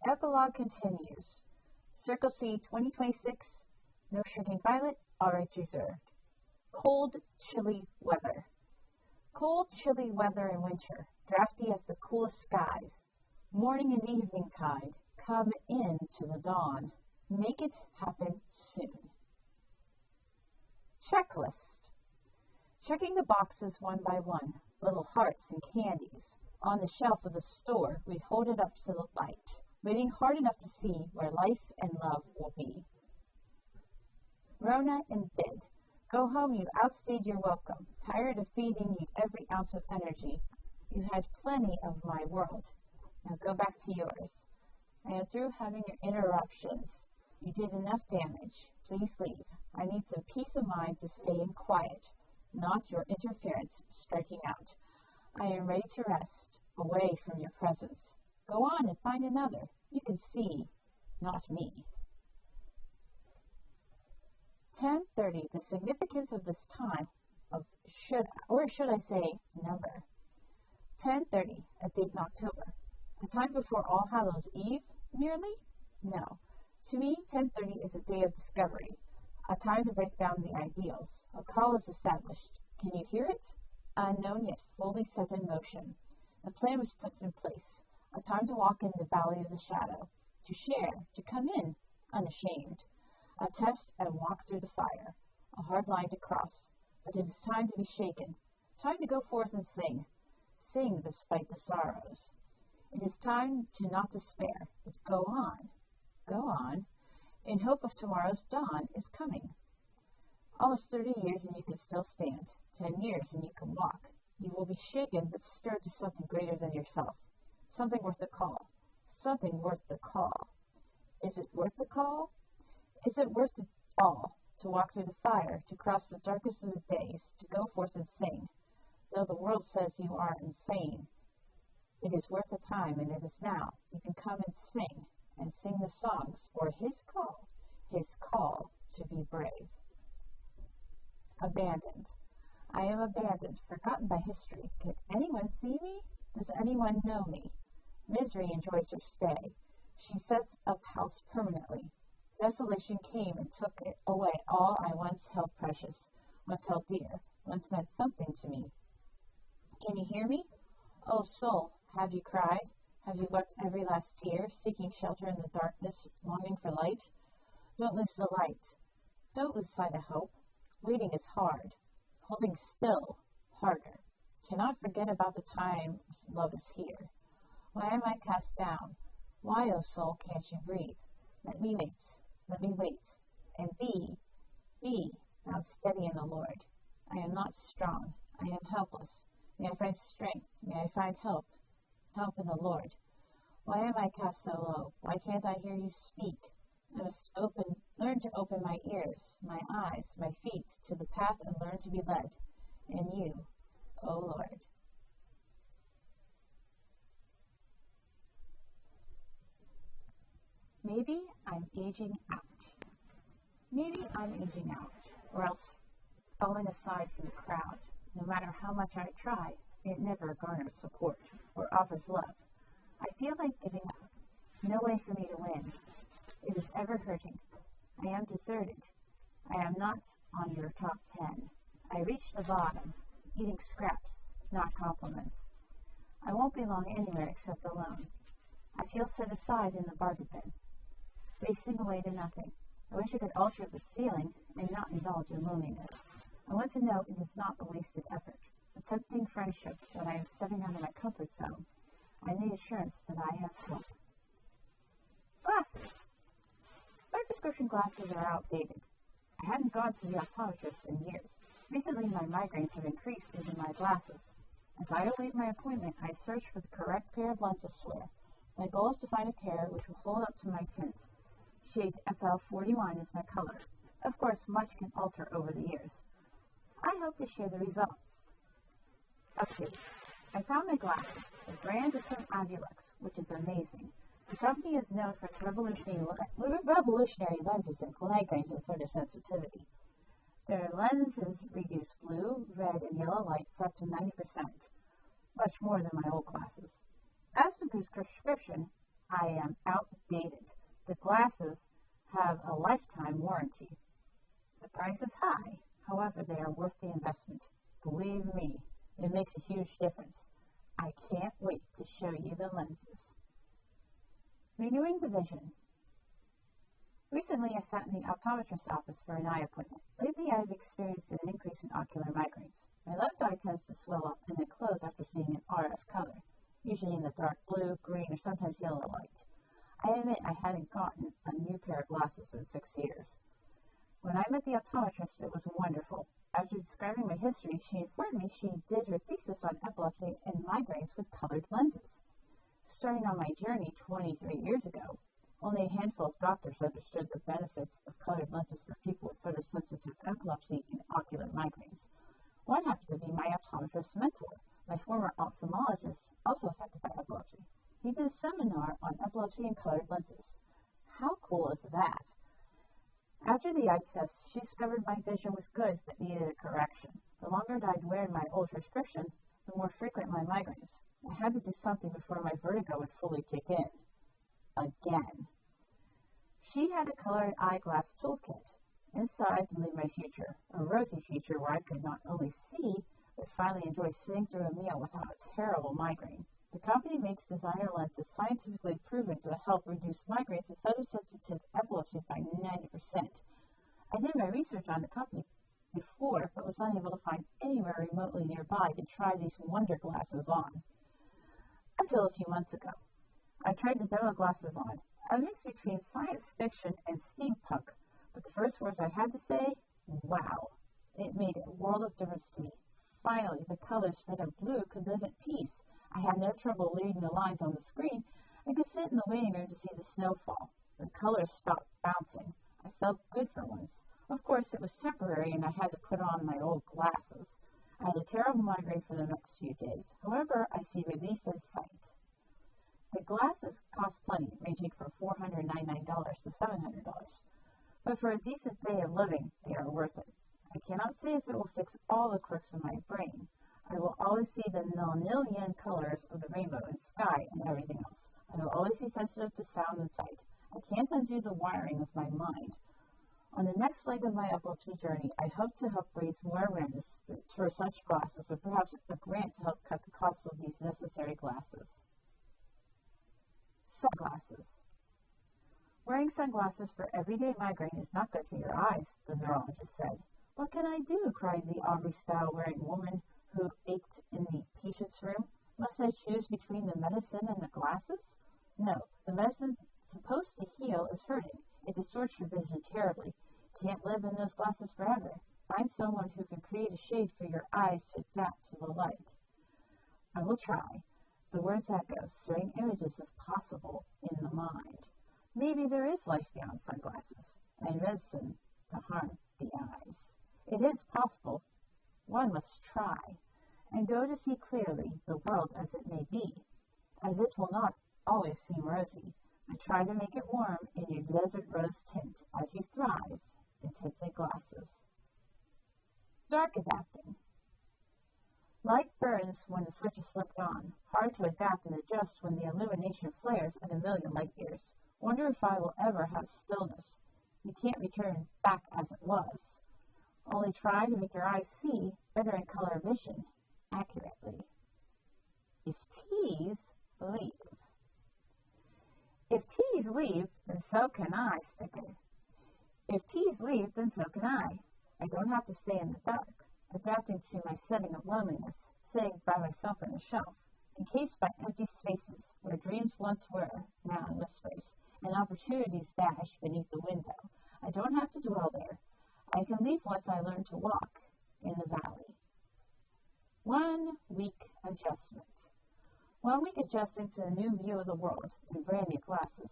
Epilogue Continues. Circle C 2026. No shrinking violet. All rights reserved. Cold, chilly weather. Cold, chilly weather in winter. Drafty as the coolest skies. Morning and evening tide. Come into the dawn. Make it happen soon. Checklist. Checking the boxes one by one. Little hearts and candies. On the shelf of the store, we hold it up to the light, waiting hard enough to see where life and love will be. Rona and bid. Go home, you outstayed your welcome. Tired of feeding you every ounce of energy. You had plenty of my world. Now go back to yours. I am through having your interruptions. You did enough damage. Please leave. I need some peace of mind to stay in quiet, not your interference striking out. I am ready to rest, away from your presence. Go on and find another. You can see, not me. 10:30. The significance of this time of should I say number. 10:30. A date in October. A time before All Hallows Eve, merely? No. To me, 10:30 is a day of discovery, a time to break down the ideals. A call is established. Can you hear it? Unknown yet fully set in motion. The plan was put in place. A time to walk in the valley of the shadow, to share, to come in, unashamed. A test and walk through the fire, a hard line to cross. But it is time to be shaken, time to go forth and sing despite the sorrows. It is time to not despair, but go on, in hope of tomorrow's dawn is coming. Almost 30 years and you can still stand. 10 years and you can walk. You will be shaken but stirred to something greater than yourself. Something worth the call. Something worth the call. Is it worth the call? Is it worth it all to walk through the fire, to cross the darkest of the days, to go forth and sing? Though the world says you are insane, it is worth the time, and it is now. You can come and sing the songs for his call to be brave. Abandoned. I am abandoned, forgotten by history. Can anyone see me? Does anyone know me? Misery enjoys her stay. She sets up house permanently. Desolation came and took away all I once held precious, once held dear, once meant something to me. Can you hear me? Oh, soul, have you cried? Have you wept every last tear, seeking shelter in the darkness, longing for light? Don't lose the light. Don't lose sight of hope. Waiting is hard. Holding still, harder. Cannot forget about the times love is here. Why am I cast down? Why, O soul, can't you breathe? Let me wait, and be found steady in the Lord. I am not strong. I am helpless. May I find strength. May I find help in the Lord. Why am I cast so low? Why can't I hear you speak? I must learn to open my ears, my eyes, my feet to the path and learn to be led. In you, O Lord. Maybe I'm aging out. Maybe I'm aging out, or else falling aside from the crowd. No matter how much I try, it never garners support or offers love. I feel like giving up. No way for me to win. It is ever hurting. I am deserted. I am not on your top 10. I reached the bottom, eating scraps, not compliments. I won't belong anywhere except alone. I feel set aside in the bargain bin, wasting away to nothing. I wish I could alter this feeling and not indulge in loneliness. I want to know it is not a wasted effort, a tempting friendship that I am stepping out of my comfort zone. I need assurance that I have hope. Glasses. My prescription glasses are outdated. I haven't gone to the optometrist in years. Recently, my migraines have increased due to my glasses. As I await my appointment, I search for the correct pair of lenses to wear. My goal is to find a pair which will hold up to my tint. Shade FL41 is my color. Of course, much can alter over the years. I hope to share the results. Update. I found my glasses. The brand is from Epilogue, which is amazing. The company is known for its revolutionary lenses and migraines and photosensitivity. Their lenses reduce blue, red, and yellow light for up to 90%, much more than my old glasses. As to prescription, I am outdated. The glasses have a lifetime warranty. The price is high, however, they are worth the investment. Believe me, it makes a huge difference. I can't wait to show you the lenses. Renewing the vision. Recently, I sat in the optometrist's office for an eye appointment. Lately, I have experienced an increase in ocular migraines. My left eye tends to swell up and then close after seeing an RF color, usually in the dark blue, green, or sometimes yellow light. I admit I hadn't gotten a new pair of glasses in 6 years. When I met the optometrist, it was wonderful. After describing my history, she informed me she did her thesis on epilepsy and migraines with colored lenses. Starting on my journey 23 years ago, only a handful of doctors understood the benefits of colored lenses for people with photosensitive epilepsy and ocular migraines. One happened to be my optometrist mentor, my former ophthalmologist, also affected by epilepsy. He did a seminar on epilepsy and colored lenses. How cool is that? After the eye test, she discovered my vision was good but needed a correction. The longer I'd wear my old prescription, the more frequent my migraines. I had to do something before my vertigo would fully kick in. Again. She had a colored eyeglass toolkit. Inside lay my future, a rosy future where I could not only see, but finally enjoy sitting through a meal without a terrible migraine. The company makes designer lenses scientifically proven to help reduce migraines and photosensitive epilepsy by 90%. I did my research on the company before, but was unable to find anywhere remotely nearby to try these wonder glasses on. Until a few months ago. I tried the demo glasses on, a mix between science fiction and steampunk, but the first words I had to say, wow. It made a world of difference to me. Finally, the colors red and blue could live at peace. I had no trouble reading the lines on the screen. I could sit in the waiting room to see the snowfall. The colors stopped bouncing. I felt good for once. Of course, it was temporary and I had to put on my old glasses. I had a terrible migraine for the next few days. However, I see relief in sight. The glasses cost plenty, ranging from $499 to $700. But for a decent way of living, they are worth it. I cannot say if it will fix all the quirks of my brain. I will always see the nonillion colors of the rainbow and sky and everything else. I will always be sensitive to sound and sight. I can't undo the wiring of my mind. On the next leg of my epilepsy journey, I hope to help raise more awareness for such glasses and perhaps a grant to help cut the cost of these necessary glasses. Sunglasses. Wearing sunglasses for everyday migraine is not good for your eyes, the neurologist said. What can I do? Cried the Aubrey-style wearing woman who ached in the patient's room. Must I choose between the medicine and the glasses? No, the medicine supposed to heal is hurting. It distorts your vision terribly. Can't live in those glasses forever. Find someone who can create a shade for your eyes to adapt to the light. I will try. The words echo, stirring images if possible in the mind. Maybe there is life beyond sunglasses, and medicine to harm the eyes. It is possible. One must try, and go to see clearly the world as it may be, as it will not always seem rosy, but try to make it warm in your desert rose tint as you thrive in tinted glasses. Dark adapting. Light burns when the switch is flipped on, hard to adapt and adjust when the illumination flares at a million light years. Wonder if I will ever have stillness. You can't return back as it was. Only try to make your eyes see better in color vision accurately. If T's leave. If T's leave, then so can I, sticker. If T's leave, then so can I. I don't have to stay in the dark, adapting to my setting of loneliness, sitting by myself on a shelf, encased by empty spaces where dreams once were, now in whispers, and opportunities dash beneath the window. I don't have to dwell there. I can leave once I learn to walk in the valley. 1 week adjustment. 1 week adjusting to a new view of the world in brand new glasses.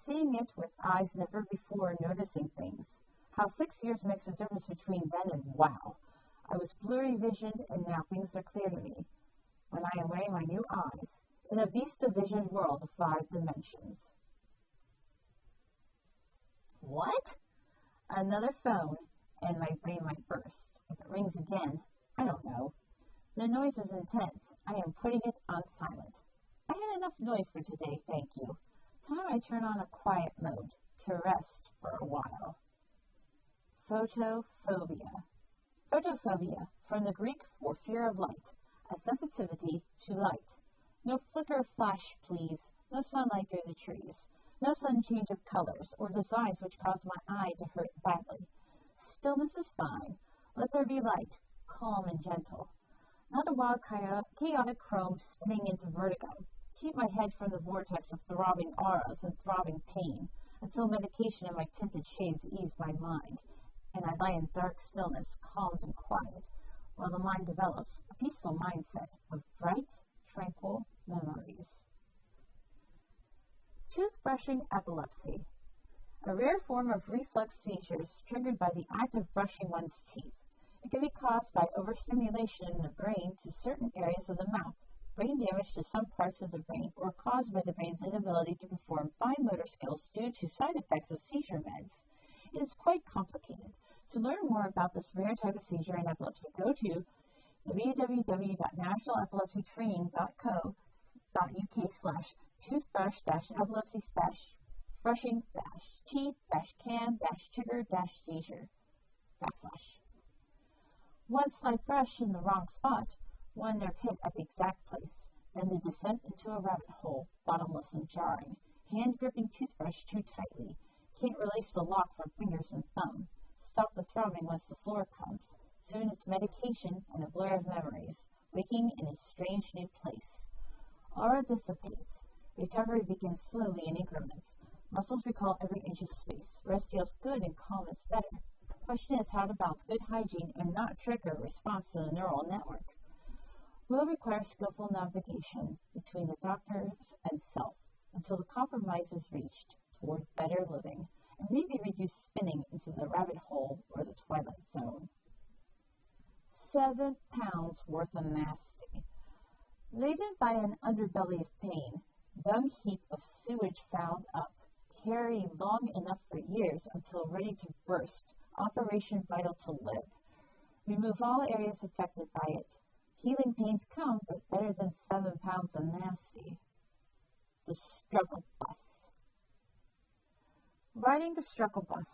Seeing it with eyes never before noticing things. How 6 years makes a difference between then and wow. I was blurry visioned and now things are clear to me. When I am wearing my new eyes in a beast of vision world of 5 dimensions. What? Another phone, and my brain might burst. If it rings again, I don't know. The noise is intense. I am putting it on silent. I had enough noise for today, thank you. turn on a quiet mode to rest for a while. Photophobia. Photophobia, from the Greek for fear of light, a sensitivity to light. No flicker flash, please. No sunlight through the trees. No sudden change of colors or designs which cause my eye to hurt badly. Stillness is fine. Let there be light, calm and gentle. Not a wild, chaotic chrome spinning into vertigo. Keep my head from the vortex of throbbing auras and throbbing pain, until medication and my tinted shades ease my mind, and I lie in dark stillness, calmed and quiet, while the mind develops a peaceful mindset of bright, tranquil memories. Toothbrushing epilepsy. A rare form of reflex seizures triggered by the act of brushing one's teeth. It can be caused by overstimulation in the brain to certain areas of the mouth, brain damage to some parts of the brain, or caused by the brain's inability to perform fine motor skills due to side effects of seizure meds. It is quite complicated. To learn more about this rare type of seizure and epilepsy, go to www.nationalepilepsytraining.co.uk/epilepsy-teeth-can-trigger-seizure. One slight brush in the wrong spot, one nerve hit at the exact place, then the descent into a rabbit hole, bottomless and jarring. Hand gripping toothbrush too tightly. Can't release the lock from fingers and thumb. Stop the throbbing once the floor comes. Soon it's medication and a blur of memories, waking in a strange new place. Aura dissipates. Recovery begins slowly in increments. Muscles recall every inch of space. Rest feels good and calm is better. Question is how to balance good hygiene and not trigger a response to the neural network. Will require skillful navigation between the doctors and self until the compromise is reached toward better living, and maybe reduce spinning into the rabbit hole or the twilight zone. 7 pounds worth of nasty. Laden by an underbelly of pain, dung heap of sewage found up, carry long enough for years until ready to burst, operation vital to live. Remove all areas affected by it. Healing pains come, but better than 7 pounds of nasty. The struggle bus. Riding the struggle bus,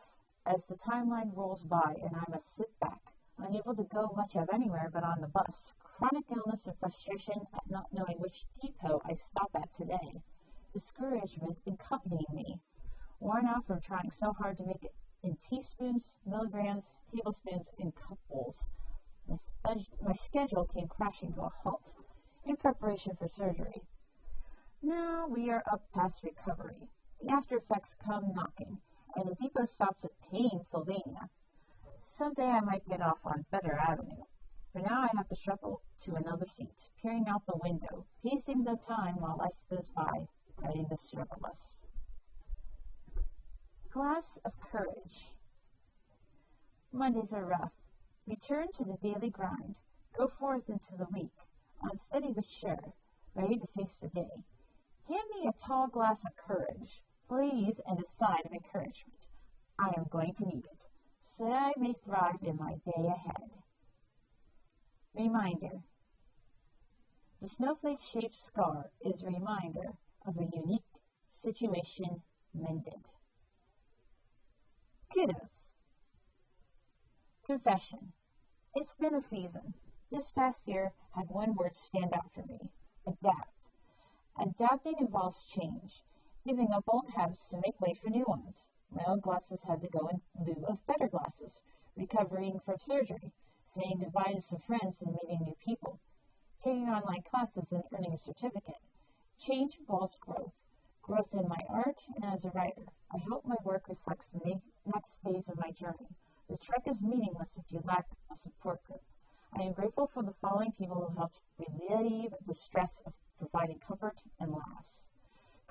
as the timeline rolls by and I must sit back, unable to go much of anywhere but on the bus, chronic illness and frustration at not knowing which depot I stop at today. Discouragement accompanying me, worn out from trying so hard to make it in teaspoons, milligrams, tablespoons, and cupfuls. My schedule came crashing to a halt in preparation for surgery. Now we are up past recovery. The after effects come knocking, and the depot stops at Pennsylvania. Someday I might get off on Better Avenue. For now I have to shuffle to another seat, peering out the window, pacing the time while life goes by, riding the struggle bus. Glass of courage. Mondays are rough. Return to the daily grind. Go forth into the week, unsteady but sure, ready to face the day. Hand me a tall glass of courage, please, and a sign of encouragement. I am going to need it, so that I may thrive in my day ahead. Reminder. The snowflake-shaped scar is a reminder of a unique situation mended. Kudos. Confession. It's been a season. This past year had one word stand out for me: adapt. Adapting involves change, giving up old habits to make way for new ones. My old glasses had to go in lieu of better glasses, recovering from surgery, saying goodbye to some friends and meeting new people, taking online classes and earning a certificate. Change involves growth in my art and as a writer. I hope my work reflects the next phase of my journey. The trek is meaningless if you lack a support group. I am grateful for the following people who helped relieve the stress of providing comfort and laughs.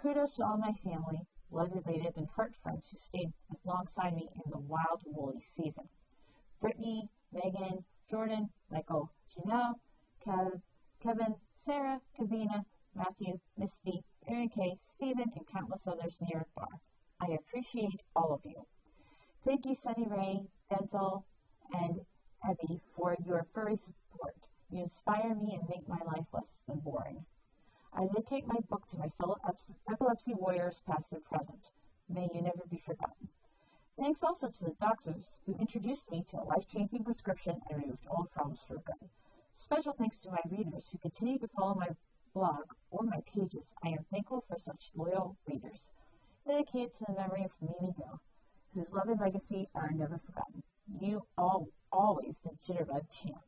Kudos to all my family, blood-related and heart friends who stayed alongside me in the wild, woolly season. Brittany, Megan, Jordan, Michael, Janelle, Kevin, Sarah, Kavina, Matthew, Misty, Aaron K., Stephen, and countless others near and far. I appreciate all of you. Thank you, Sunny Ray, Dental, and Abby, for your furry support. You inspire me and make my life less than boring. I dedicate my book to my fellow epilepsy warriors, past and present. May you never be forgotten. Thanks also to the doctors who introduced me to a life-changing prescription and removed all problems for good. Special thanks to my readers who continue to follow my blog or my pages. I am thankful for such loyal readers. Dedicated to the memory of Mimi Doe, whose love and legacy are never forgotten. You always the Jitterbug champ.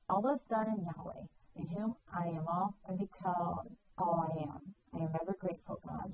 All is done in Yahweh, in whom I am all and become all I am. I am ever grateful, God.